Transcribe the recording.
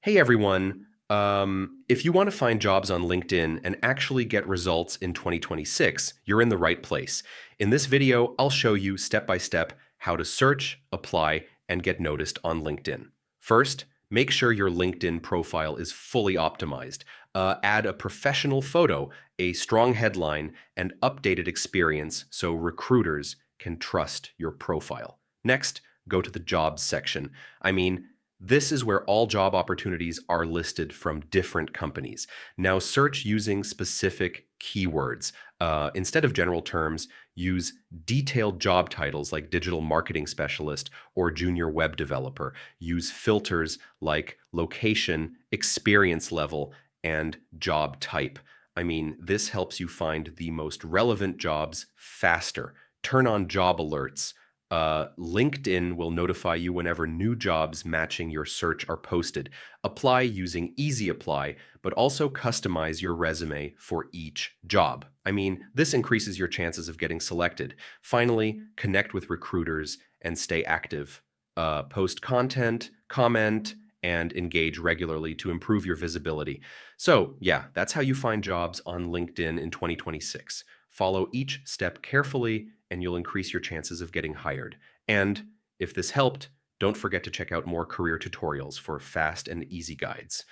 Hey everyone. If you want to find jobs on LinkedIn and actually get results in 2026, you're in the right place. In this video, I'll show you step by step how to search, apply, and get noticed on LinkedIn. First, make sure your LinkedIn profile is fully optimized. Add a professional photo, a strong headline, and updated experience so recruiters can trust your profile. Next, go to the jobs section. I mean, this is where all job opportunities are listed from different companies. Now, search using specific keywords. Instead of general terms, use detailed job titles like digital marketing specialist or junior web developer. Use filters like location, experience level, and job type. I mean, this helps you find the most relevant jobs faster. Turn on job alerts. LinkedIn will notify you whenever new jobs matching your search are posted. Apply using Easy Apply, but also customize your resume for each job. I mean, this increases your chances of getting selected. Finally, connect with recruiters and stay active. Post content, comment, and engage regularly to improve your visibility. So, yeah, that's how you find jobs on LinkedIn in 2026. Follow each step carefully, and you'll increase your chances of getting hired. And if this helped, don't forget to check out more career tutorials for fast and easy guides.